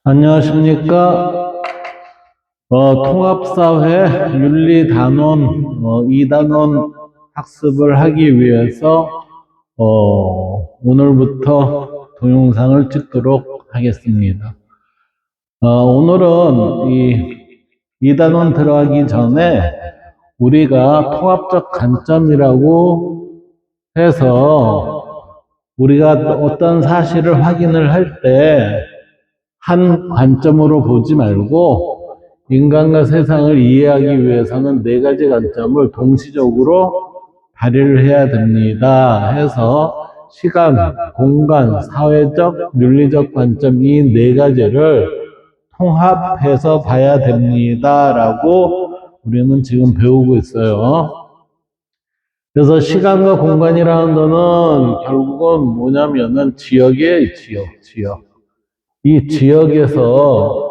안녕하십니까. 통합사회 윤리단원 2단원 학습을 하기 위해서 오늘부터 동영상을 찍도록 하겠습니다. 오늘은 이 2단원 들어가기 전에 우리가 통합적 관점이라고 해서 우리가 어떤 사실을 확인을 할 때 한 관점으로 보지 말고 인간과 세상을 이해하기 위해서는 네 가지 관점을 동시적으로 발휘를 해야 됩니다. 해서 시간, 공간, 사회적, 윤리적 관점 이 네 가지를 통합해서 봐야 됩니다. 라고 우리는 지금 배우고 있어요. 그래서 시간과 공간이라는 거는 결국은 뭐냐면은 지역이에요, 지역. 이 지역에서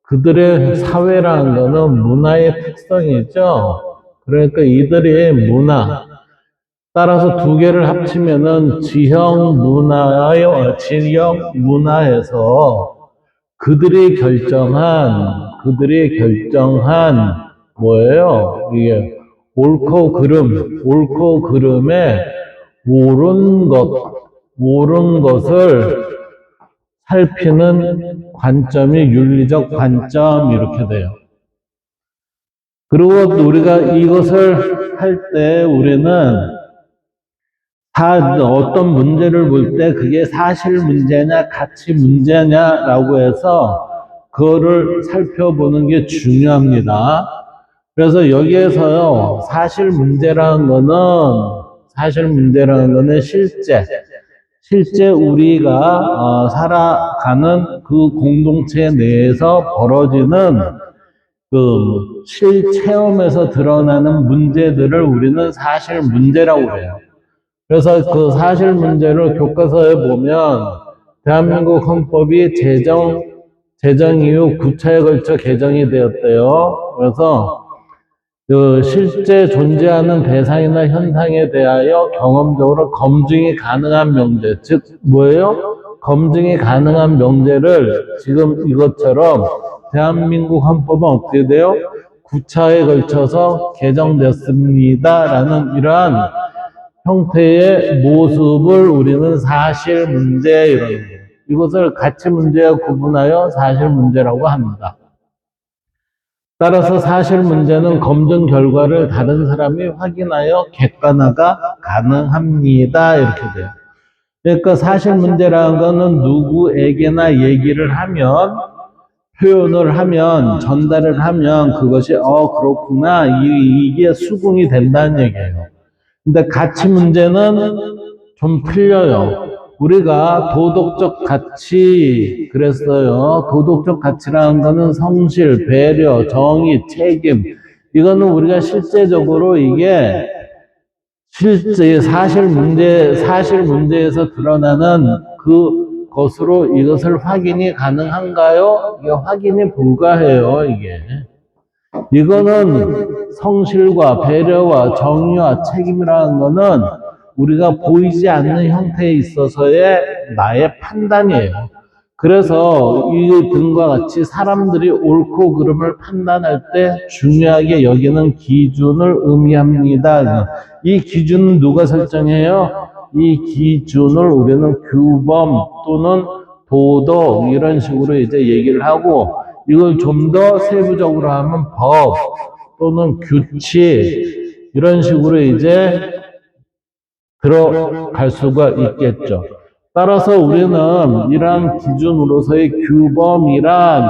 그들의 사회라는 거는 문화의 특성이죠. 그러니까 이들의 문화, 따라서 두 개를 합치면은 지형 문화에서 그들이 결정한 뭐예요? 이게 옳고 그름에 옳은 것을 살피는 관점이 윤리적 관점 이렇게 돼요. 그리고 우리가 이것을 할 때 우리는 어떤 문제를 볼 때 그게 사실 문제냐 가치 문제냐라고 해서 그거를 살펴보는 게 중요합니다. 그래서 여기에서요 사실 문제라는 거는 실제 우리가 살아가는 그 공동체 내에서 벌어지는 그 실체험에서 드러나는 문제들을 우리는 사실 문제라고 해요. 그래서 그 사실 문제를 교과서에 보면 대한민국 헌법이 제정 이후 9차에 걸쳐 개정이 되었대요. 그래서 그 실제 존재하는 대상이나 현상에 대하여 경험적으로 검증이 가능한 명제, 즉 뭐예요? 검증이 가능한 명제를 지금 이것처럼 대한민국 헌법은 어떻게 돼요? 9차에 걸쳐서 개정됐습니다라는 이러한 형태의 모습을 우리는 사실 문제 이런 거예요. 이것을 가치 문제와 구분하여 사실 문제라고 합니다. 따라서 사실 문제는 검증 결과를 다른 사람이 확인하여 객관화가 가능합니다. 이렇게 돼요. 그러니까 사실 문제라는 거는 누구에게나 얘기를 하면, 표현을 하면, 전달을 하면 그것이 그렇구나 이게 수긍이 된다는 얘기예요. 근데 가치 문제는 좀 틀려요. 우리가 도덕적 가치 그랬어요. 도덕적 가치라는 거는 성실, 배려, 정의, 책임. 이거는 우리가 실제적으로 이게 실제 사실 문제에서 드러나는 그 것으로 이것을 확인이 가능한가요? 이게 확인이 불가해요, 이게. 이거는 성실과 배려와 정의와 책임이라는 거는 우리가 보이지 않는 형태에 있어서의 나의 판단이에요. 그래서 이 등과 같이 사람들이 옳고 그름을 판단할 때 중요하게 여기는 기준을 의미합니다. 이 기준은 누가 설정해요? 이 기준을 우리는 규범 또는 도덕 이런 식으로 이제 얘기를 하고 이걸 좀 더 세부적으로 하면 법 또는 규칙 이런 식으로 이제 들어갈 수가 있겠죠. 따라서 우리는 이러한 기준으로서의 규범이란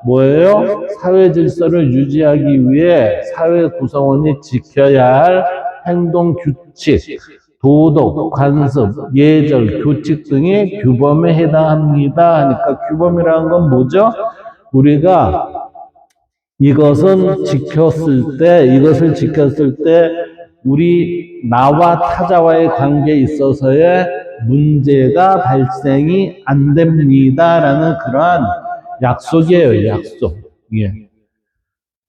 뭐예요? 사회 질서를 유지하기 위해 사회 구성원이 지켜야 할 행동 규칙, 도덕, 관습, 예절, 규칙 등이 규범에 해당합니다. 하니까 규범이라는 건 뭐죠? 우리가 이것을 지켰을 때 나와 타자와의 관계에 있어서의 문제가 발생이 안 됩니다라는 그러한 약속이에요, 약속. 예.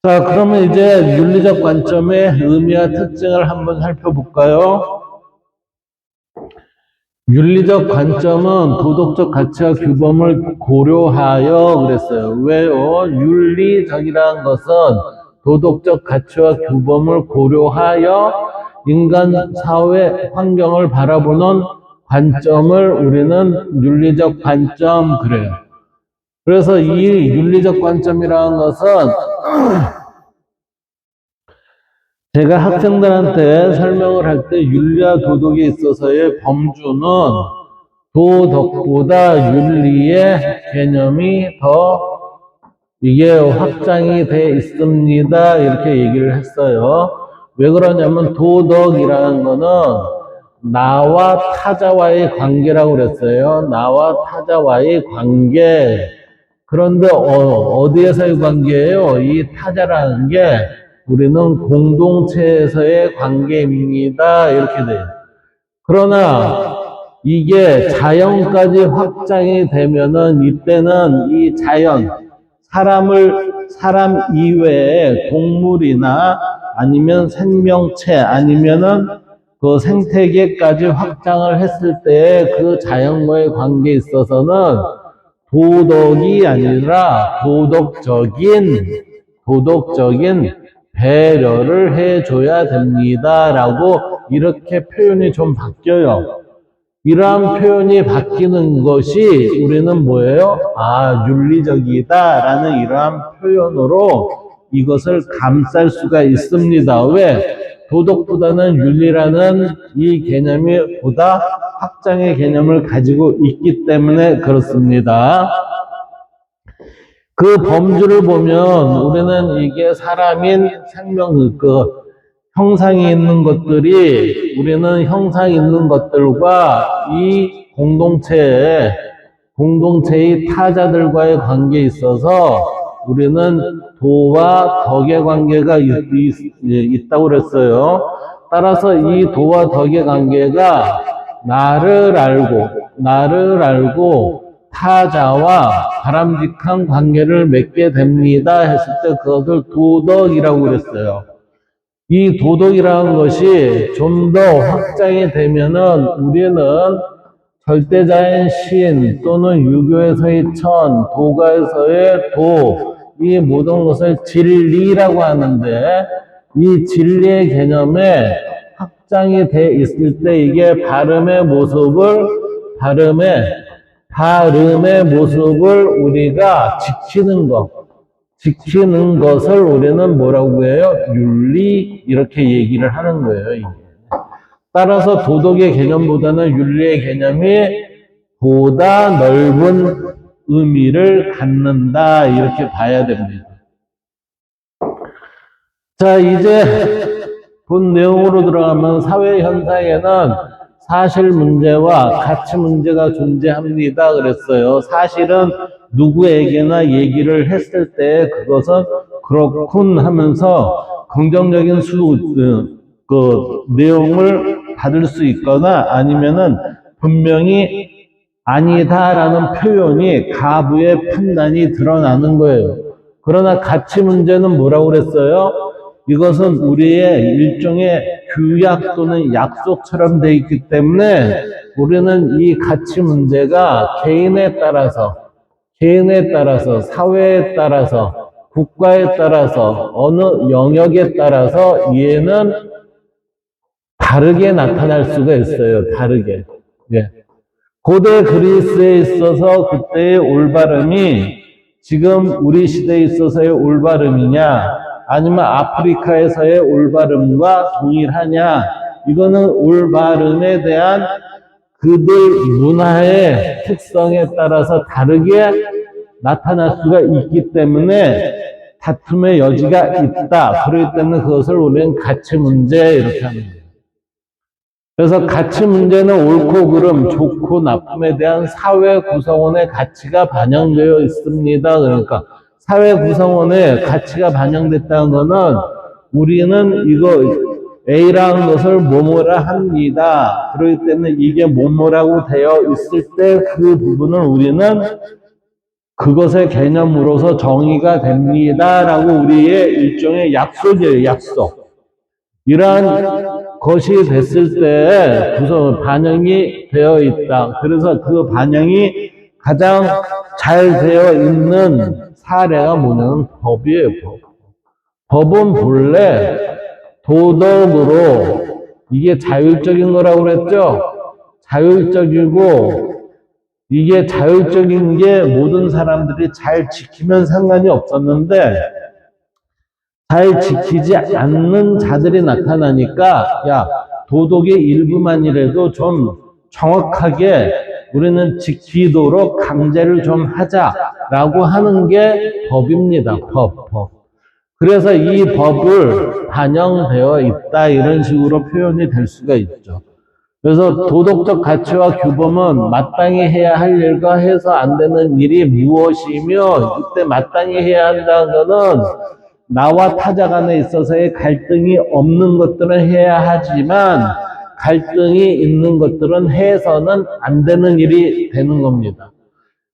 자, 그러면 이제 윤리적 관점의 의미와 특징을 한번 살펴볼까요? 윤리적 관점은 도덕적 가치와 규범을 고려하여 그랬어요. 왜요? 윤리적이라는 것은 도덕적 가치와 규범을 고려하여 인간 사회 환경을 바라보는 관점을 우리는 윤리적 관점 그래요. 그래서 이 윤리적 관점이라는 것은 제가 학생들한테 설명을 할 때 윤리와 도덕에 있어서의 범주는 도덕보다 윤리의 개념이 더 이게 확장이 돼 있습니다. 이렇게 얘기를 했어요. 왜 그러냐면 도덕이라는 거는 나와 타자와의 관계라고 그랬어요. 나와 타자와의 관계. 그런데 어디에서의 관계예요? 이 타자라는 게 우리는 공동체에서의 관계입니다. 이렇게 돼요. 그러나 이게 자연까지 확장이 되면은 이때는 이 자연, 사람 이외에 동물이나 아니면 생명체 아니면은 그 생태계까지 확장을 했을 때 그 자연과의 관계에 있어서는 도덕이 아니라 도덕적인 배려를 해줘야 됩니다라고 이렇게 표현이 좀 바뀌어요. 이러한 표현이 바뀌는 것이 우리는 뭐예요? 아, 윤리적이다라는 이러한 표현으로 이것을 감쌀 수가 있습니다. 왜? 도덕보다는 윤리라는 이 개념이 보다 확장의 개념을 가지고 있기 때문에 그렇습니다. 그 범주를 보면 우리는 이게 사람인 생명, 형상이 있는 것들이 우리는 형상이 있는 것들과 이 공동체의 타자들과의 관계에 있어서 우리는 도와 덕의 관계가 있다고 그랬어요. 따라서 이 도와 덕의 관계가 나를 알고 타자와 바람직한 관계를 맺게 됩니다 했을 때 그것을 도덕이라고 그랬어요. 이 도덕이라는 것이 좀 더 확장이 되면은 우리는 절대자인 신 또는 유교에서의 천, 도가에서의 도, 이 모든 것을 진리라고 하는데 이 진리의 개념에 확장이 돼 있을 때 이게 발음의 모습을 우리가 지키는 것을 우리는 뭐라고 해요? 윤리 이렇게 얘기를 하는 거예요. 이게. 따라서 도덕의 개념보다는 윤리의 개념이 보다 넓은 의미를 갖는다 이렇게 봐야 됩니다. 자, 이제 본 내용으로 들어가면 사회 현상에는 사실 문제와 가치 문제가 존재합니다 그랬어요. 사실은 누구에게나 얘기를 했을 때 그것은 그렇군 하면서 긍정적인 내용을 받을 수 있거나 아니면은 분명히 아니다라는 표현이 가부의 판단이 드러나는 거예요. 그러나 가치 문제는 뭐라고 그랬어요? 이것은 우리의 일종의 규약 또는 약속처럼 되어 있기 때문에 우리는 이 가치 문제가 개인에 따라서, 사회에 따라서, 국가에 따라서, 어느 영역에 따라서 얘는 다르게 나타날 수가 있어요. 다르게. 예. 고대 그리스에 있어서 그때의 올바름이 지금 우리 시대에 있어서의 올바름이냐, 아니면 아프리카에서의 올바름과 동일하냐, 이거는 올바름에 대한 그들 문화의 특성에 따라서 다르게 나타날 수가 있기 때문에 다툼의 여지가 있다. 그렇기 때문에 그것을 우리는 가치 문제 이렇게 합니다. 그래서 가치 문제는 옳고 그름, 좋고 나쁨에 대한 사회 구성원의 가치가 반영되어 있습니다. 그러니까 사회 구성원의 가치가 반영됐다는 것은 우리는 이거 A라는 것을 뭐뭐라 합니다. 그렇기 때문에 이게 뭐뭐라고 되어 있을 때 그 부분을 우리는 그것의 개념으로서 정의가 됩니다라고 우리의 일종의 약속이에요. 약속. 이러한 것이 됐을 때 구성 반영이 되어 있다. 그래서 그 반영이 가장 잘 되어 있는 사례가 뭐냐면 법이에요, 법. 법은 본래 도덕으로 이게 자율적인 거라고 그랬죠? 자율적이고 이게 자율적인 게 모든 사람들이 잘 지키면 상관이 없었는데 잘 지키지 않는 자들이 나타나니까 야, 도덕의 일부만이라도 좀 정확하게 우리는 지키도록 강제를 좀 하자라고 하는 게 법입니다. 법. 그래서 이 법을 반영되어 있다 이런 식으로 표현이 될 수가 있죠. 그래서 도덕적 가치와 규범은 마땅히 해야 할 일과 해서 안 되는 일이 무엇이며 이때 마땅히 해야 한다는 것은 나와 타자 간에 있어서의 갈등이 없는 것들은 해야 하지만 갈등이 있는 것들은 해서는 안 되는 일이 되는 겁니다.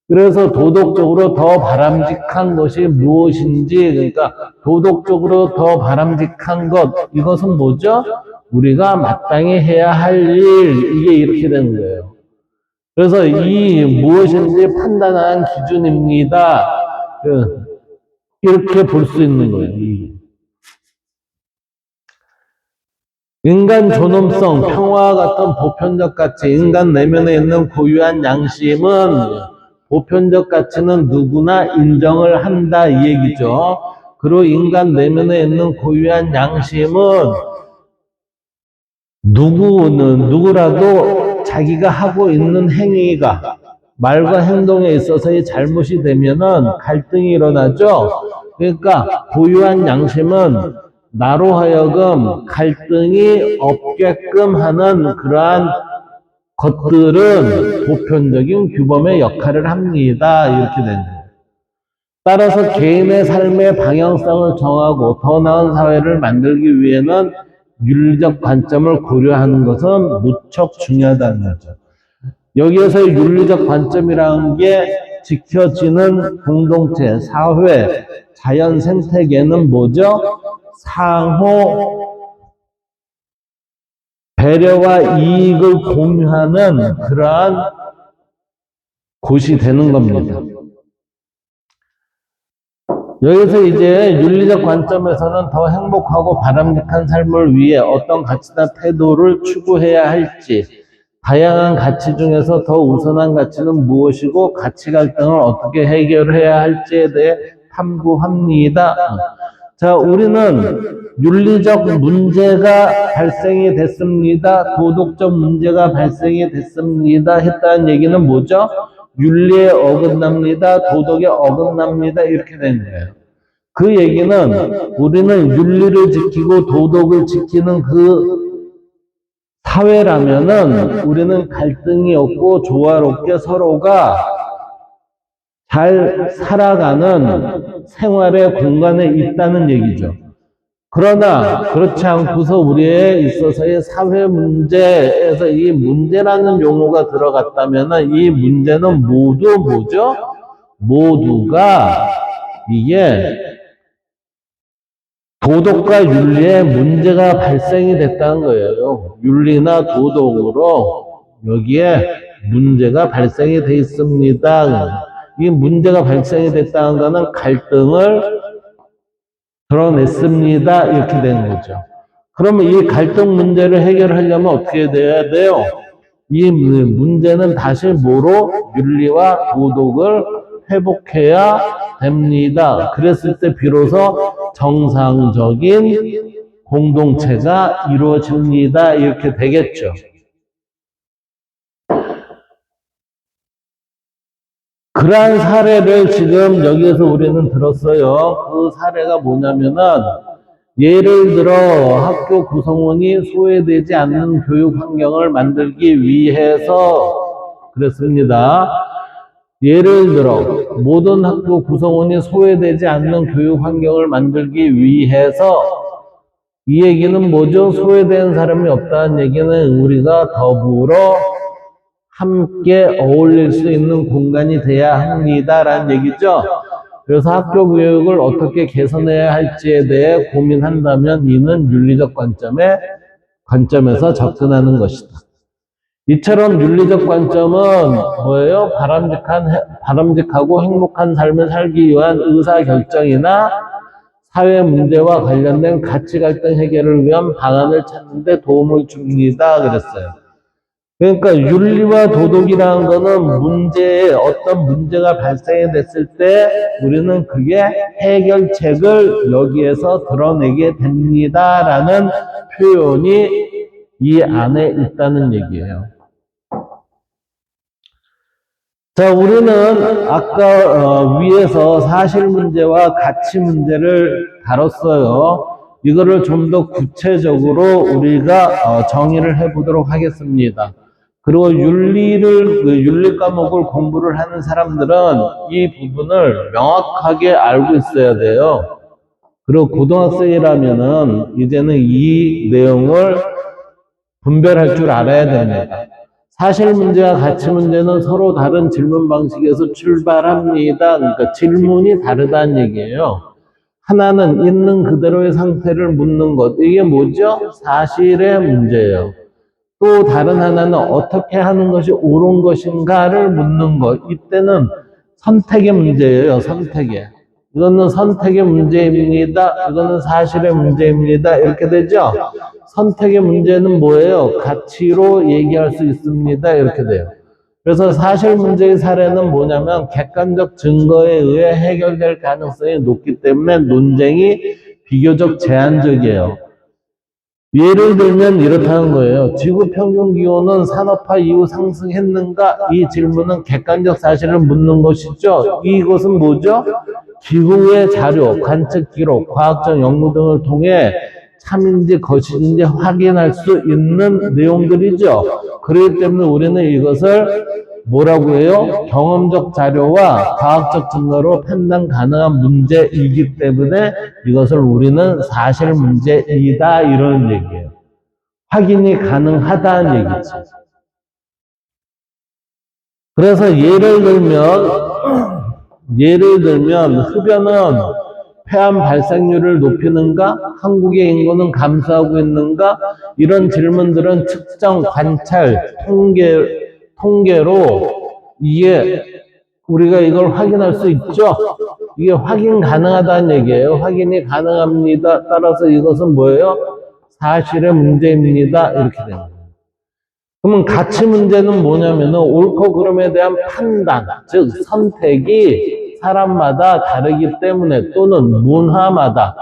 그래서 도덕적으로 더 바람직한 것이 무엇인지, 그러니까 도덕적으로 더 바람직한 것, 이것은 뭐죠? 우리가 마땅히 해야 할 일, 이게 이렇게 되는 거예요. 그래서 이 무엇인지 판단한 기준입니다. 이렇게 볼 수 있는 거예요. 인간 존엄성, 평화와 같은 보편적 가치, 인간 내면에 있는 고유한 양심은 보편적 가치는 누구나 인정을 한다 이 얘기죠. 그리고 인간 내면에 있는 고유한 양심은 누구라도 자기가 하고 있는 행위가 말과 행동에 있어서의 잘못이 되면은 갈등이 일어나죠. 그러니까 고유한 양심은 나로 하여금 갈등이 없게끔 하는 그러한 것들은 보편적인 규범의 역할을 합니다. 이렇게 되는 거예요. 따라서 개인의 삶의 방향성을 정하고 더 나은 사회를 만들기 위해는 윤리적 관점을 고려하는 것은 무척 중요하다는 거죠. 여기에서 윤리적 관점이라는 게 지켜지는 공동체, 사회, 자연 생태계는 뭐죠? 상호 배려와 이익을 공유하는 그러한 곳이 되는 겁니다. 여기서 이제 윤리적 관점에서는 더 행복하고 바람직한 삶을 위해 어떤 가치나 태도를 추구해야 할지, 다양한 가치 중에서 더 우선한 가치는 무엇이고 가치 갈등을 어떻게 해결해야 할지에 대해 탐구합니다. 자, 우리는 윤리적 문제가 발생이 됐습니다. 도덕적 문제가 발생이 됐습니다. 했다는 얘기는 뭐죠? 윤리에 어긋납니다. 도덕에 어긋납니다. 이렇게 되는 거예요. 그 얘기는 우리는 윤리를 지키고 도덕을 지키는 그 사회라면은 우리는 갈등이 없고 조화롭게 서로가 잘 살아가는 생활의 공간에 있다는 얘기죠. 그러나 그렇지 않고서 우리에 있어서의 사회 문제에서 이 문제라는 용어가 들어갔다면 이 문제는 모두 뭐죠? 모두가 이게 도덕과 윤리에 문제가 발생이 됐다는 거예요. 윤리나 도덕으로 여기에 문제가 발생이 돼 있습니다. 이 문제가 발생이 됐다는 것은 갈등을 드러냈습니다. 이렇게 되는 거죠. 그러면 이 갈등 문제를 해결하려면 어떻게 돼야 돼요? 이 문제는 다시 뭐로? 윤리와 도덕을 회복해야 됩니다. 그랬을 때 비로소 정상적인 공동체가 이루어집니다. 이렇게 되겠죠. 그러한 사례를 지금 여기에서 우리는 들었어요. 그 사례가 뭐냐면은 예를 들어 학교 구성원이 소외되지 않는 교육 환경을 만들기 위해서 그랬습니다. 예를 들어 모든 학교 구성원이 소외되지 않는 교육 환경을 만들기 위해서 이 얘기는 뭐죠? 소외된 사람이 없다는 얘기는 우리가 더불어 함께 어울릴 수 있는 공간이 돼야 합니다라는 얘기죠. 그래서 학교 교육을 어떻게 개선해야 할지에 대해 고민한다면 이는 윤리적 관점에서 접근하는 것이다. 이처럼 윤리적 관점은 뭐예요? 바람직하고 행복한 삶을 살기 위한 의사결정이나 사회 문제와 관련된 가치 갈등 해결을 위한 방안을 찾는 데 도움을 줍니다. 그랬어요. 그러니까 윤리와 도덕이라는 거는 어떤 문제가 발생이 됐을 때 우리는 그게 해결책을 여기에서 드러내게 됩니다라는 표현이 이 안에 있다는 얘기예요. 자, 우리는 아까 위에서 사실 문제와 가치 문제를 다뤘어요. 이거를 좀 더 구체적으로 우리가 정의를 해보도록 하겠습니다. 그리고 윤리 과목을 공부를 하는 사람들은 이 부분을 명확하게 알고 있어야 돼요. 그리고 고등학생이라면은 이제는 이 내용을 분별할 줄 알아야 됩니다. 사실 문제와 가치 문제는 서로 다른 질문 방식에서 출발합니다. 그러니까 질문이 다르다는 얘기예요. 하나는 있는 그대로의 상태를 묻는 것. 이게 뭐죠? 사실의 문제예요. 또 다른 하나는 어떻게 하는 것이 옳은 것인가를 묻는 것. 이때는 선택의 문제예요. 선택의. 이거는 선택의 문제입니다. 이거는 사실의 문제입니다. 이렇게 되죠? 선택의 문제는 뭐예요? 가치로 얘기할 수 있습니다. 이렇게 돼요. 그래서 사실 문제의 사례는 뭐냐면 객관적 증거에 의해 해결될 가능성이 높기 때문에 논쟁이 비교적 제한적이에요. 예를 들면 이렇다는 거예요. 지구 평균 기온은 산업화 이후 상승했는가? 이 질문은 객관적 사실을 묻는 것이죠. 이것은 뭐죠? 기후의 자료, 관측 기록, 과학적 연구 등을 통해 참인지 거짓인지 확인할 수 있는 내용들이죠. 그렇기 때문에 우리는 이것을 뭐라고 해요? 경험적 자료와 과학적 증거로 판단 가능한 문제이기 때문에 이것을 우리는 사실 문제이다 이런 얘기예요. 확인이 가능하다는 얘기죠. 그래서 예를 들면 흡연은 폐암 발생률을 높이는가? 한국의 인구는 감소하고 있는가? 이런 질문들은 측정, 관찰, 통계로 이게 우리가 이걸 확인할 수 있죠? 이게 확인 가능하다는 얘기예요. 확인이 가능합니다. 따라서 이것은 뭐예요? 사실의 문제입니다. 이렇게 됩니다. 그러면 가치 문제는 뭐냐면은 옳고 그름에 대한 판단, 즉 선택이 사람마다 다르기 때문에 또는 문화마다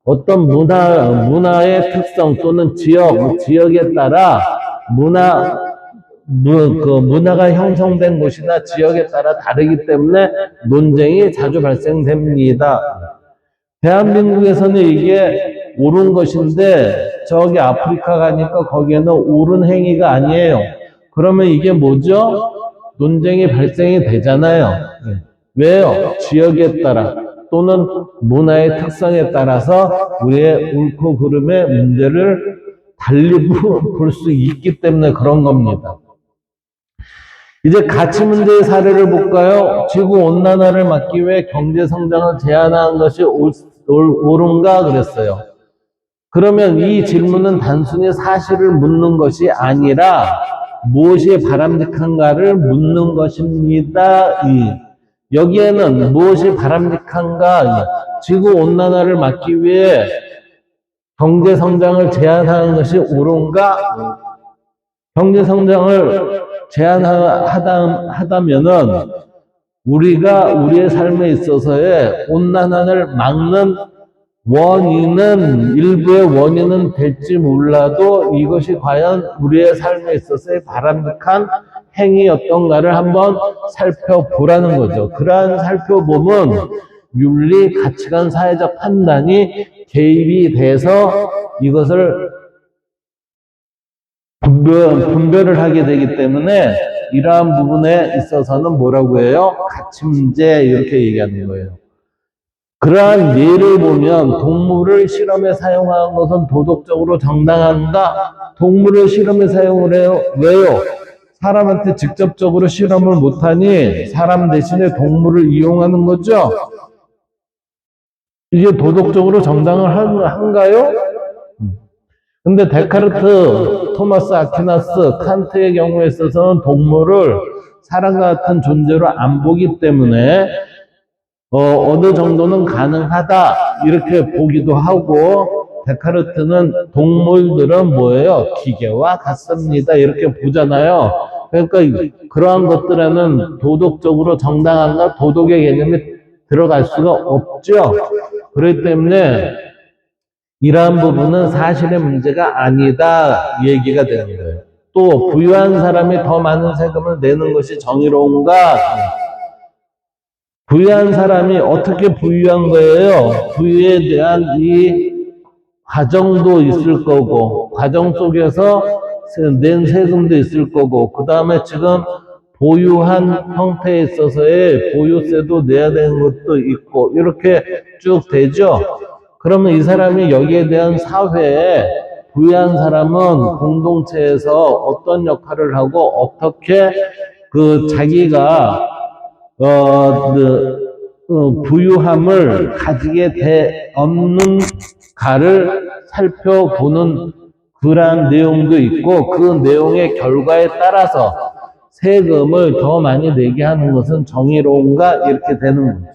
어떤 문화의 특성 또는 지역에 따라 문화가 형성된 곳이나 지역에 따라 다르기 때문에 논쟁이 자주 발생됩니다. 대한민국에서는 이게 옳은 것인데 저기 아프리카 가니까 거기에는 옳은 행위가 아니에요. 그러면 이게 뭐죠? 논쟁이 발생이 되잖아요. 왜요? 지역에 따라 또는 문화의 특성에 따라서 우리의 옳고 그름의 문제를 달리 볼 수 있기 때문에 그런 겁니다. 이제 가치 문제의 사례를 볼까요? 지구 온난화를 막기 위해 경제 성장을 제한하는 것이 옳은가 그랬어요. 그러면 이 질문은 단순히 사실을 묻는 것이 아니라 무엇이 바람직한가를 묻는 것입니다. 여기에는 무엇이 바람직한가, 지구 온난화를 막기 위해 경제 성장을 제한하는 것이 옳은가? 경제 성장을 제한하다면은 우리가 우리의 삶에 있어서의 온난화를 막는 일부의 원인은 될지 몰라도 이것이 과연 우리의 삶에 있어서의 바람직한 행위였던가를 한번 살펴보라는 거죠. 그러한 살펴보면 윤리, 가치관, 사회적 판단이 개입이 돼서 이것을 분별을 하게 되기 때문에 이러한 부분에 있어서는 뭐라고 해요? 가치 문제 이렇게 얘기하는 거예요. 그러한 예를 보면 동물을 실험에 사용하는 것은 도덕적으로 정당한가? 동물을 실험에 사용을 해요. 왜요? 사람한테 직접적으로 실험을 못하니 사람 대신에 동물을 이용하는 거죠. 이게 도덕적으로 정당을 한가요? 근데 데카르트, 토마스 아퀴나스, 칸트의 경우에 있어서는 동물을 사람과 같은 존재로 안 보기 때문에 어느 정도는 가능하다 이렇게 보기도 하고, 데카르트는 동물들은 뭐예요? 기계와 같습니다 이렇게 보잖아요. 그러니까 그러한 것들에는 도덕적으로 정당한가 도덕의 개념이 들어갈 수가 없죠. 그렇기 때문에 이러한 부분은 사실의 문제가 아니다 얘기가 되는 거예요. 또 부유한 사람이 더 많은 세금을 내는 것이 정의로운가? 부유한 사람이 어떻게 부유한 거예요? 부유에 대한 이 과정도 있을 거고, 과정 속에서 낸 세금도 있을 거고, 그 다음에 지금 보유한 형태에 있어서의 보유세도 내야 되는 것도 있고, 이렇게 쭉 되죠? 그러면 이 사람이 여기에 대한 사회에, 부유한 사람은 공동체에서 어떤 역할을 하고, 어떻게 그 자기가 부유함을 가지게 없는가를 살펴보는 그러한 내용도 있고, 그 내용의 결과에 따라서 세금을 더 많이 내게 하는 것은 정의로운가? 이렇게 되는 거죠.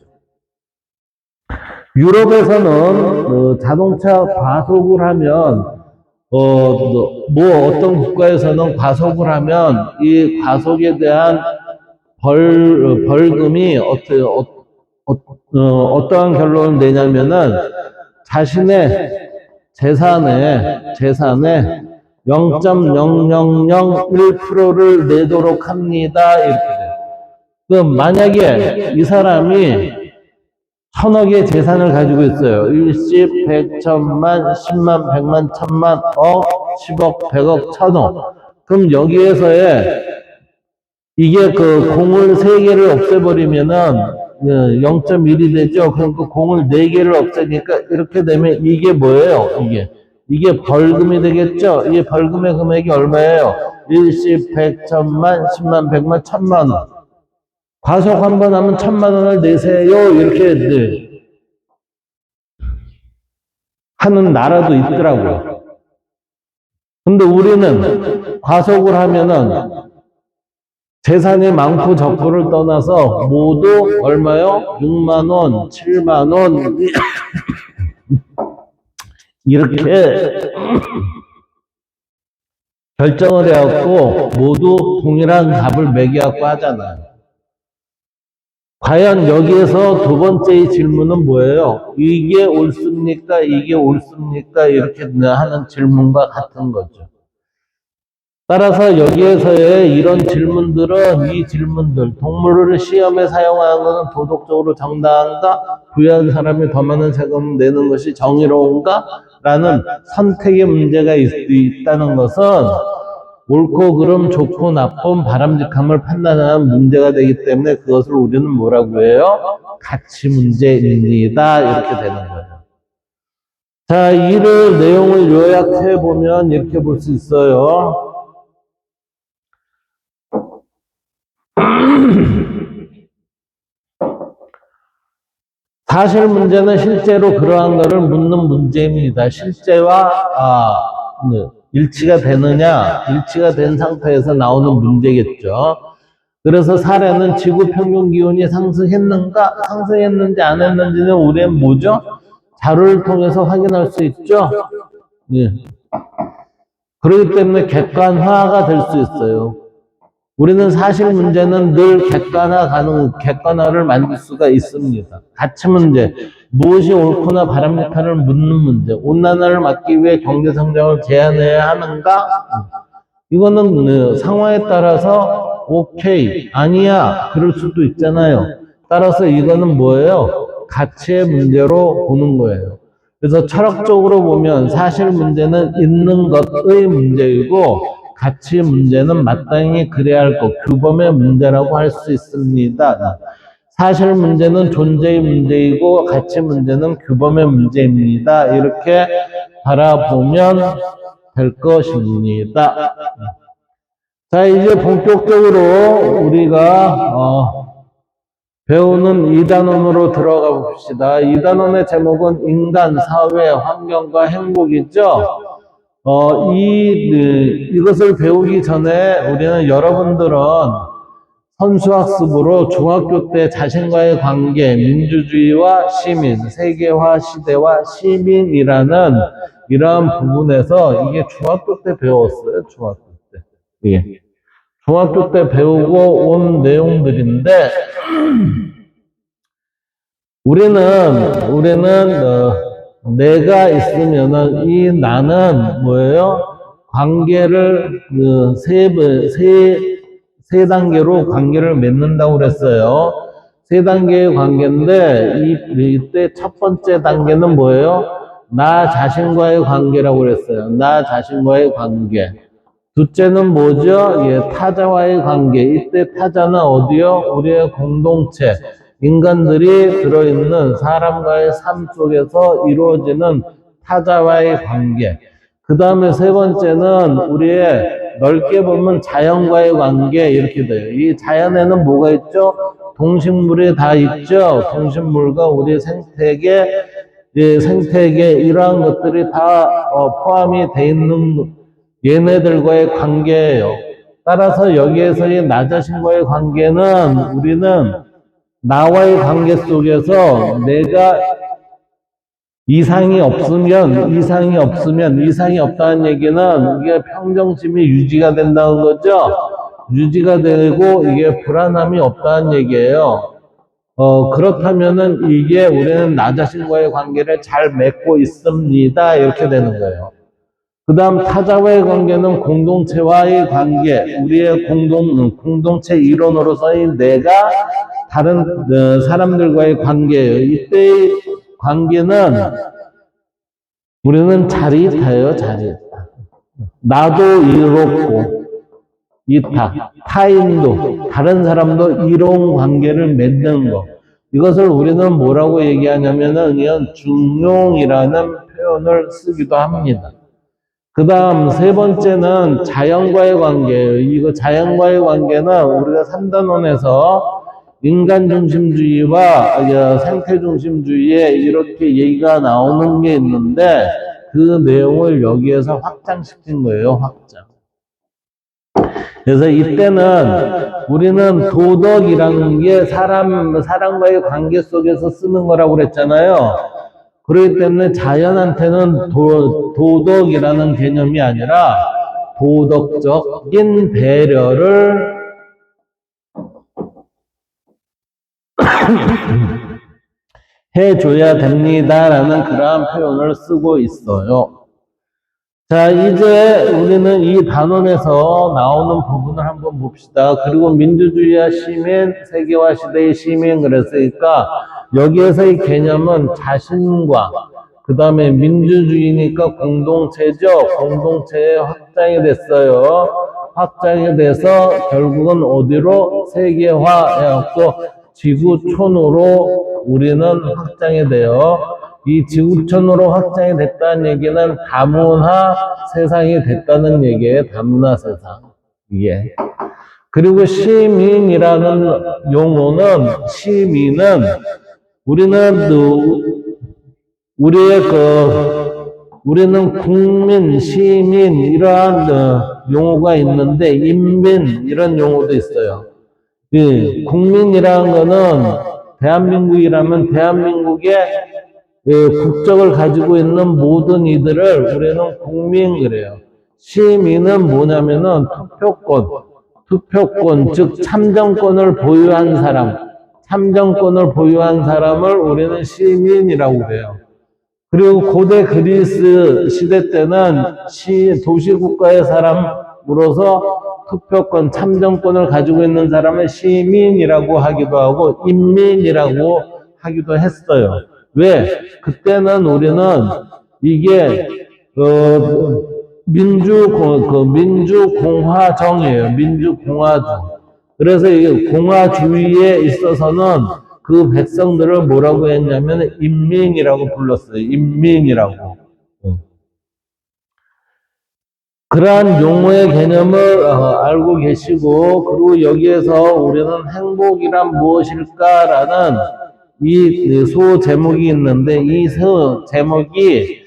유럽에서는 자동차 과속을 하면 어떤 국가에서는 과속을 하면 이 과속에 대한 벌금이 어떠한 결론을 내냐면은 자신의 재산에 0.0001%를 내도록 합니다. 이렇게 돼요. 그럼 만약에 이 사람이 1000억의 재산을 가지고 있어요. 일십, 백, 천만, 10만, 100만, 1000만, 억, 10억, 100억, 1000억. 그럼 여기에서의 이게 그 공을 3개를 없애버리면은 0.1이 되죠. 그럼 그 공을 4개를 없애니까 이렇게 되면 이게 뭐예요? 이게 벌금이 되겠죠. 이게 벌금의 금액이 얼마예요? 일십, 백, 천만, 10만, 100만, 1000만 원. 과속 한 번 하면 1000만 원을 내세요. 이렇게 하는 나라도 있더라고요. 근데 우리는 과속을 하면은 재산이 많고 적고를 떠나서 모두 얼마요? 6만 원, 7만 원 이렇게 결정을 해갖고 모두 동일한 값을 매겨갖고 하잖아요. 과연 여기에서 두 번째의 질문은 뭐예요? 이게 옳습니까? 이게 옳습니까? 이렇게 하는 질문과 같은 거죠. 따라서 여기에서의 이런 질문들은 이 질문들, 동물을 시험에 사용하는 것은 도덕적으로 정당한가? 부유한 사람이 더 많은 세금을 내는 것이 정의로운가? 라는 선택의 문제가 있다는 것은 옳고 그름, 좋고 나쁨, 바람직함을 판단하는 문제가 되기 때문에 그것을 우리는 뭐라고 해요? 가치 문제입니다. 이렇게 되는 거예요. 자, 이를 내용을 요약해 보면 이렇게 볼 수 있어요. 사실 문제는 실제로 그러한 것을 묻는 문제입니다. 실제와 일치가 되느냐, 일치가 된 상태에서 나오는 문제겠죠. 그래서 사례는 지구 평균 기온이 상승했는가, 상승했는지 안 했는지는 우리는 뭐죠? 자료를 통해서 확인할 수 있죠. 예. 그렇기 때문에 객관화가 될 수 있어요. 우리는 사실 문제는 늘 객관화를 만들 수가 있습니다. 가치 문제, 무엇이 옳거나 바람직한을 묻는 문제, 온난화를 막기 위해 경제 성장을 제한해야 하는가? 이거는 상황에 따라서 오케이, 아니야, 그럴 수도 있잖아요. 따라서 이거는 뭐예요? 가치의 문제로 보는 거예요. 그래서 철학적으로 보면 사실 문제는 있는 것의 문제이고 가치 문제는 마땅히 그래야 할 것, 규범의 문제라고 할 수 있습니다. 사실 문제는 존재의 문제이고 가치 문제는 규범의 문제입니다. 이렇게 바라보면 될 것입니다. 자, 이제 본격적으로 우리가 배우는 2단원으로 들어가 봅시다. 2단원의 제목은 인간, 사회, 환경과 행복이죠. 이것을 배우기 전에 우리는 여러분들은 선수학습으로 중학교 때 자신과의 관계, 민주주의와 시민, 세계화 시대와 시민이라는 이러한 부분에서 이게 중학교 때 배웠어요. 중학교 때. 예. 중학교 때 배우고 온 내용들인데 우리는 내가 있으면은 이 나는 뭐예요? 관계를 세 단계로 관계를 맺는다고 그랬어요. 세 단계의 관계인데 이때 첫 번째 단계는 뭐예요? 나 자신과의 관계라고 그랬어요. 나 자신과의 관계. 둘째는 뭐죠? 예, 타자와의 관계. 이때 타자는 어디요? 우리의 공동체. 인간들이 들어있는 사람과의 삶 속에서 이루어지는 타자와의 관계. 그 다음에 세 번째는 우리의 넓게 보면 자연과의 관계 이렇게 돼요. 이 자연에는 뭐가 있죠? 동식물이 다 있죠. 동식물과 우리 생태계, 생태계 이러한 것들이 다 포함이 돼 있는 얘네들과의 관계예요. 따라서 여기에서의 나 자신과의 관계는 우리는 나와의 관계 속에서 내가 이상이 없다는 얘기는 이게 평정심이 유지가 된다는 거죠. 유지가 되고 이게 불안함이 없다는 얘기예요. 그렇다면은 이게 우리는 나 자신과의 관계를 잘 맺고 있습니다. 이렇게 되는 거예요. 그 다음 타자와의 관계는 공동체와의 관계, 우리의 공동체 이론으로서의 내가 다른 사람들과의 관계예요. 이때의 관계는 우리는 자리타예요, 자리타. 나도 이롭고 이타, 타인도 다른 사람도 이로운 관계를 맺는 거. 이것을 우리는 뭐라고 얘기하냐면은 이건 중용이라는 표현을 쓰기도 합니다. 그 다음 세 번째는 자연과의 관계예요. 이거 자연과의 관계는 우리가 3단원에서 인간 중심주의와 생태 중심주의에 이렇게 얘기가 나오는 게 있는데 그 내용을 여기에서 확장시킨 거예요. 확장. 그래서 이때는 우리는 도덕이라는 게 사람과의 관계 속에서 쓰는 거라고 그랬잖아요. 그렇기 때문에 자연한테는 도덕이라는 개념이 아니라 도덕적인 배려를 해줘야 됩니다라는 그러한 표현을 쓰고 있어요. 자, 이제 우리는 이 단원에서 나오는 부분을 한번 봅시다. 그리고 민주주의와 시민, 세계화 시대의 시민 그랬으니까 여기에서의 개념은 자신과 그 다음에 민주주의니까 공동체죠. 공동체에 확장이 됐어요. 확장이 돼서 결국은 어디로 세계화해갖고 지구촌으로 우리는 확장이 돼요. 이 지구촌으로 확장이 됐다는 얘기는 다문화 세상이 됐다는 얘기예요. 다문화 세상. 예. 그리고 시민이라는 용어는 시민은 우리는 국민, 시민 이러한 용어가 있는데 인민 이런 용어도 있어요. 예, 국민이라는 거는 대한민국이라면 대한민국의 국적을 가지고 있는 모든 이들을 우리는 국민 그래요. 시민은 뭐냐면은 투표권, 즉 참정권을 보유한 사람을 우리는 시민이라고 그래요. 그리고 고대 그리스 시대 때는 도시국가의 사람으로서 투표권, 참정권을 가지고 있는 사람을 시민이라고 하기도 하고 인민이라고 하기도 했어요. 왜? 그때는 우리는 이게 민주공화정이에요. 민주공화정. 그래서 이 공화주의에 있어서는 그 백성들을 뭐라고 했냐면 인민이라고 불렀어요. 인민이라고. 그러한 용어의 개념을 알고 계시고, 그리고 여기에서 우리는 행복이란 무엇일까라는 이 소 제목이 있는데, 이 소 제목이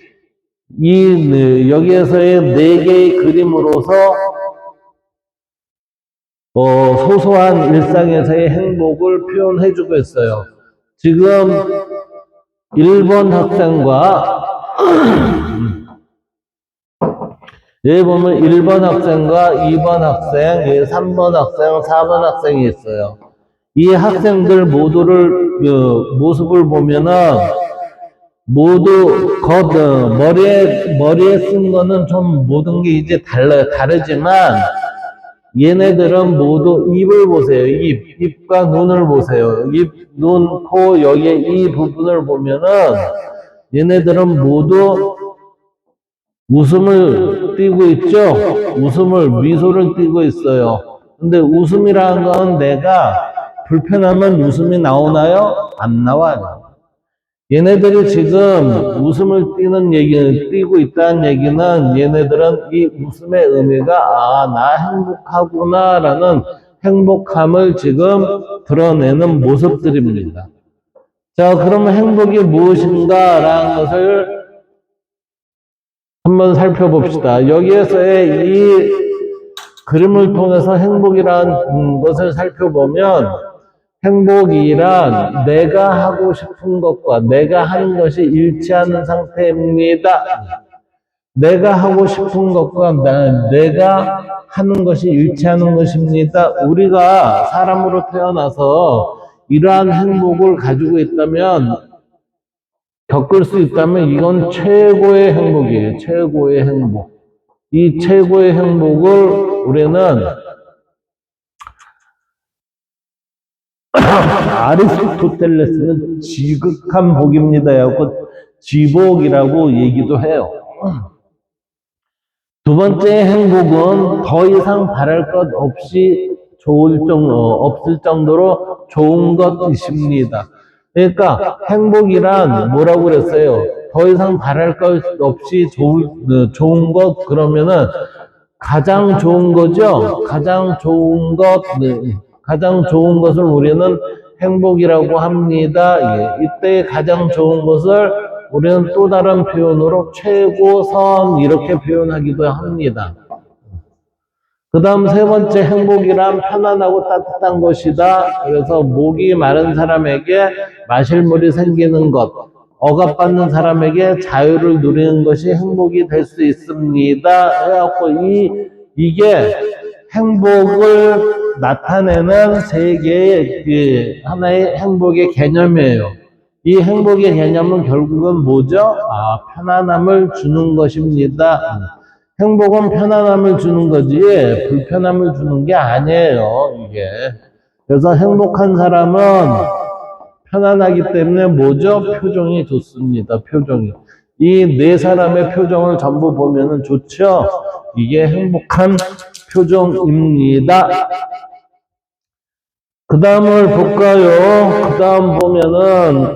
여기에서의 네 개의 그림으로서 소소한 일상에서의 행복을 표현해주고 있어요. 지금 1번 학생과 여기 보면 1번 학생과 2번 학생, 3번 학생, 4번 학생이 있어요. 이 학생들 모두를 모습을 보면은 모두 머리에 쓴 거는 좀 모든 게 이제 다르지만 얘네들은 모두 입을 보세요. 입과 눈을 보세요. 입, 눈, 코, 여기에 이 부분을 보면은 얘네들은 모두 웃음을 띠고 있죠? 미소를 띠고 있어요. 근데 웃음이라는 건 내가 불편하면 웃음이 나오나요? 안 나와요. 얘네들이 지금 웃음을 띠고 있다는 얘기는 얘네들은 이 웃음의 의미가, 나 행복하구나 라는 행복함을 지금 드러내는 모습들입니다. 자, 그러면 행복이 무엇인가 라는 것을 한번 살펴봅시다. 여기에서의 이 그림을 통해서 행복이라는 것을 살펴보면 행복이란 내가 하고 싶은 것과 내가 하는 것이 일치하는 상태입니다. 내가 하고 싶은 것과 내가 하는 것이 일치하는 것입니다. 우리가 사람으로 태어나서 이러한 행복을 가지고 있다면, 겪을 수 있다면 이건 최고의 행복이에요. 최고의 행복. 이 최고의 행복을 우리는 아리스토텔레스는 지극한 복입니다. 지복이라고 얘기도 해요. 두 번째 행복은 더 이상 바랄 것 없이 없을 정도로 좋은 것이십니다. 그러니까 행복이란 뭐라고 그랬어요? 더 이상 바랄 것 없이 좋은 것, 그러면은 가장 좋은 거죠? 가장 좋은 것을 우리는 행복이라고 합니다. 이때 가장 좋은 것을 우리는 또 다른 표현으로 최고선 이렇게 표현하기도 합니다. 그 다음 세 번째 행복이란 편안하고 따뜻한 것이다. 그래서 목이 마른 사람에게 마실 물이 생기는 것, 억압받는 사람에게 자유를 누리는 것이 행복이 될 수 있습니다. 그래갖고 이게 행복을 나타내는 세 개의 하나의 행복의 개념이에요. 이 행복의 개념은 결국은 뭐죠? 편안함을 주는 것입니다. 행복은 편안함을 주는 거지 불편함을 주는 게 아니에요, 이게. 그래서 행복한 사람은 편안하기 때문에 뭐죠? 표정이 좋습니다. 표정이. 이 네 사람의 표정을 전부 보면은 좋죠? 이게 행복한 표정입니다. 그 다음을 볼까요? 그 다음 보면은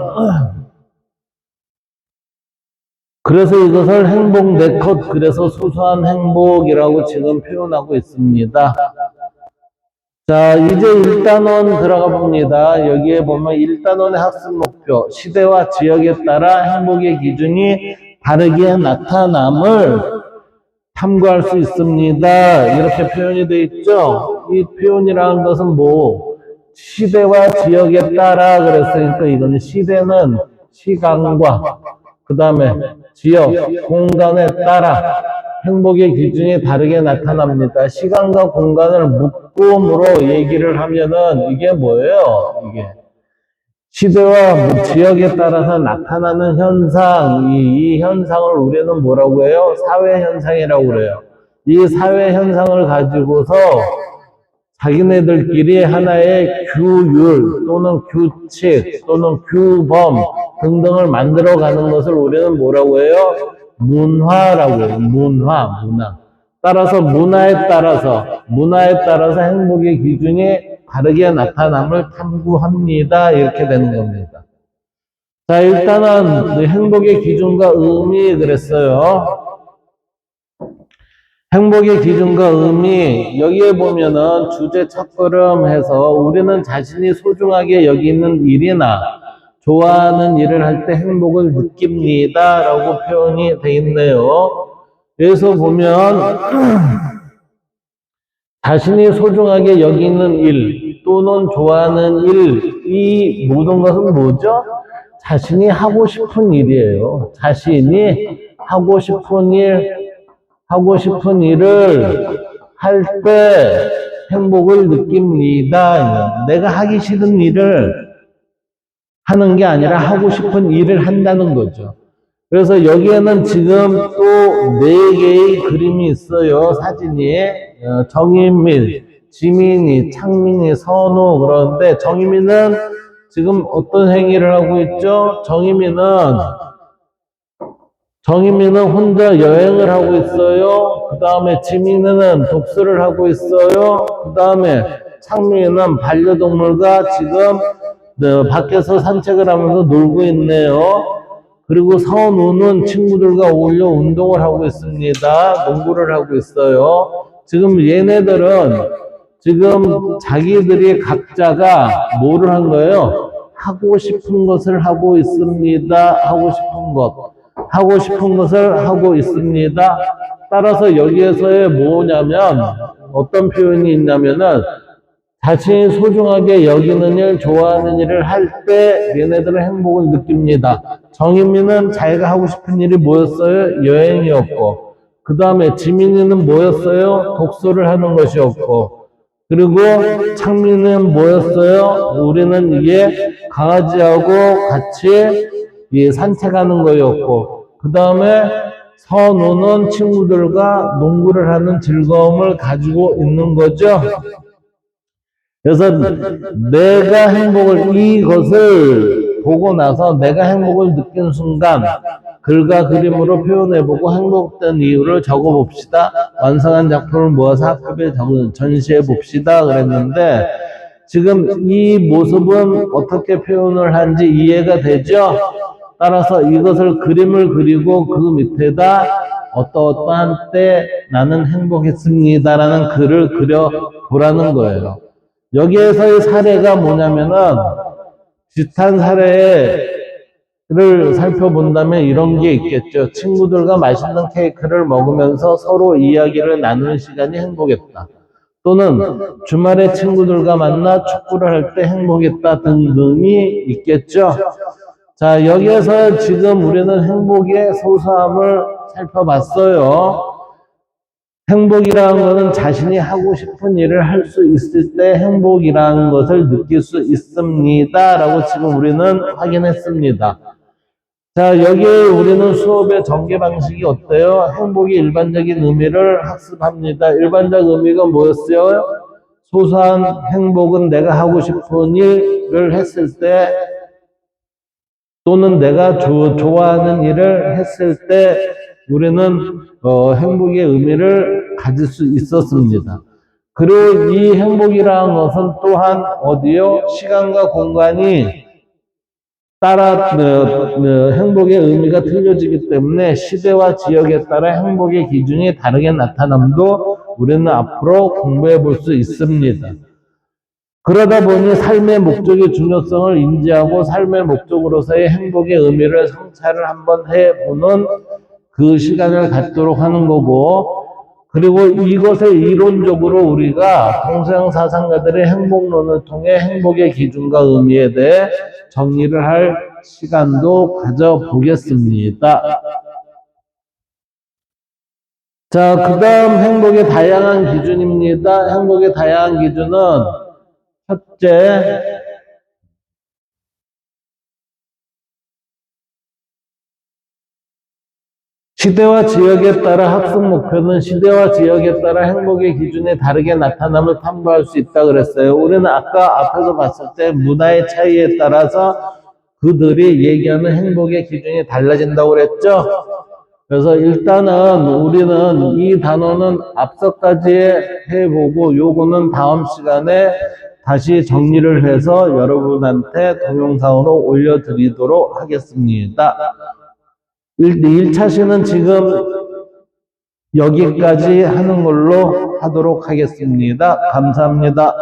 그래서 이것을 행복 네컷, 그래서 소소한 행복이라고 지금 표현하고 있습니다. 자, 이제 1단원 들어가 봅니다. 여기에 보면 1단원의 학습 목표, 시대와 지역에 따라 행복의 기준이 다르게 나타남을 탐구할 수 있습니다. 이렇게 표현이 되어 있죠? 이 표현이라는 것은 시대와 지역에 따라 그랬으니까 이거는 시대는 시간과 그 다음에 지역, 공간에 따라 행복의 기준이 다르게 나타납니다. 시간과 공간을 묶음으로 얘기를 하면은 이게 뭐예요? 이게 시대와 지역에 따라서 나타나는 현상, 이 현상을 우리는 뭐라고 해요? 사회 현상이라고 그래요. 이 사회 현상을 가지고서 자기네들끼리 하나의 규율 또는 규칙 또는 규범 등등을 만들어가는 것을 우리는 뭐라고 해요? 문화라고 해요. 문화. 따라서 문화에 따라서 행복의 기준이 다르게 나타남을 탐구합니다. 이렇게 되는 겁니다. 자, 일단은 행복의 기준과 의미 그랬어요. 행복의 기준과 의미, 여기에 보면은 주제 첫걸음 해서 우리는 자신이 소중하게 여기는 일이나 좋아하는 일을 할 때 행복을 느낍니다 라고 표현이 되어 있네요. 여기서 보면 자신이 소중하게 여기는 일 또는 좋아하는 일, 이 모든 것은 뭐죠? 자신이 하고 싶은 일이에요. 자신이 하고 싶은 일을 할 때 행복을 느낍니다. 내가 하기 싫은 일을 하는 게 아니라 하고 싶은 일을 한다는 거죠. 그래서 여기에는 지금 또 4개의 그림이 있어요. 사진이. 정인민, 지민이, 창민이, 선우. 그런데 정인민은 지금 어떤 행위를 하고 있죠? 정인민은 혼자 여행을 하고 있어요. 그 다음에 지민이는 독서를 하고 있어요. 그 다음에 창민이는 반려동물과 지금 밖에서 산책을 하면서 놀고 있네요. 그리고 선우는 친구들과 어울려 운동을 하고 있습니다. 농구를 하고 있어요. 지금 얘네들은 지금 자기들이 각자가 뭐를 한 거예요? 하고 싶은 것을 하고 있습니다. 하고 싶은 것을 하고 있습니다. 따라서 여기에서의 뭐냐면 어떤 표현이 있냐면은 자신이 소중하게 여기는 일, 좋아하는 일을 할 때 얘네들은 행복을 느낍니다. 정인민은 자기가 하고 싶은 일이 뭐였어요? 여행이었고, 그 다음에 지민이는 뭐였어요? 독서를 하는 것이었고, 그리고 창민은 뭐였어요? 우리는 이게 강아지하고 같이 산책하는 거였고, 그 다음에 선우는 친구들과 농구를 하는 즐거움을 가지고 있는 거죠. 그래서 내가 이것을 보고 나서 내가 행복을 느낀 순간 글과 그림으로 표현해보고 행복된 이유를 적어봅시다. 완성한 작품을 모아서 학급에 전시해봅시다. 그랬는데 지금 이 모습은 어떻게 표현을 한지 이해가 되죠? 따라서 이것을 그림을 그리고 그 밑에다 어떠어떠한 때 나는 행복했습니다라는 글을 그려보라는 거예요. 여기에서의 사례가 뭐냐면은 비슷한 사례를 살펴본다면 이런 게 있겠죠. 친구들과 맛있는 케이크를 먹으면서 서로 이야기를 나누는 시간이 행복했다. 또는 주말에 친구들과 만나 축구를 할 때 행복했다 등등이 있겠죠. 자, 여기에서 지금 우리는 행복의 소소함을 살펴봤어요. 행복이라는 것은 자신이 하고 싶은 일을 할 수 있을 때 행복이라는 것을 느낄 수 있습니다. 라고 지금 우리는 확인했습니다. 자, 여기에 우리는 수업의 전개 방식이 어때요? 행복의 일반적인 의미를 학습합니다. 일반적 의미가 뭐였어요? 소소한 행복은 내가 하고 싶은 일을 했을 때 또는 내가 좋아하는 일을 했을 때 우리는 행복의 의미를 가질 수 있었습니다. 그리고 이 행복이라는 것은 또한 어디요? 시간과 공간이 따라 행복의 의미가 틀려지기 때문에 시대와 지역에 따라 행복의 기준이 다르게 나타남도 우리는 앞으로 공부해 볼 수 있습니다. 그러다 보니 삶의 목적의 중요성을 인지하고 삶의 목적으로서의 행복의 의미를 성찰을 한번 해보는 그 시간을 갖도록 하는 거고, 그리고 이것을 이론적으로 우리가 동서양 사상가들의 행복론을 통해 행복의 기준과 의미에 대해 정리를 할 시간도 가져보겠습니다. 자, 그 다음 행복의 다양한 기준입니다. 행복의 다양한 기준은 첫째, 시대와 지역에 따라 학습 목표는 시대와 지역에 따라 행복의 기준이 다르게 나타남을 탐구할 수 있다 그랬어요. 우리는 아까 앞에서 봤을 때 문화의 차이에 따라서 그들이 얘기하는 행복의 기준이 달라진다고 그랬죠. 그래서 일단은 우리는 이 단어는 앞서까지 해보고 요거는 다음 시간에 다시 정리를 해서 여러분한테 동영상으로 올려드리도록 하겠습니다. 1차 시는 지금 여기까지 하는 걸로 하도록 하겠습니다. 감사합니다.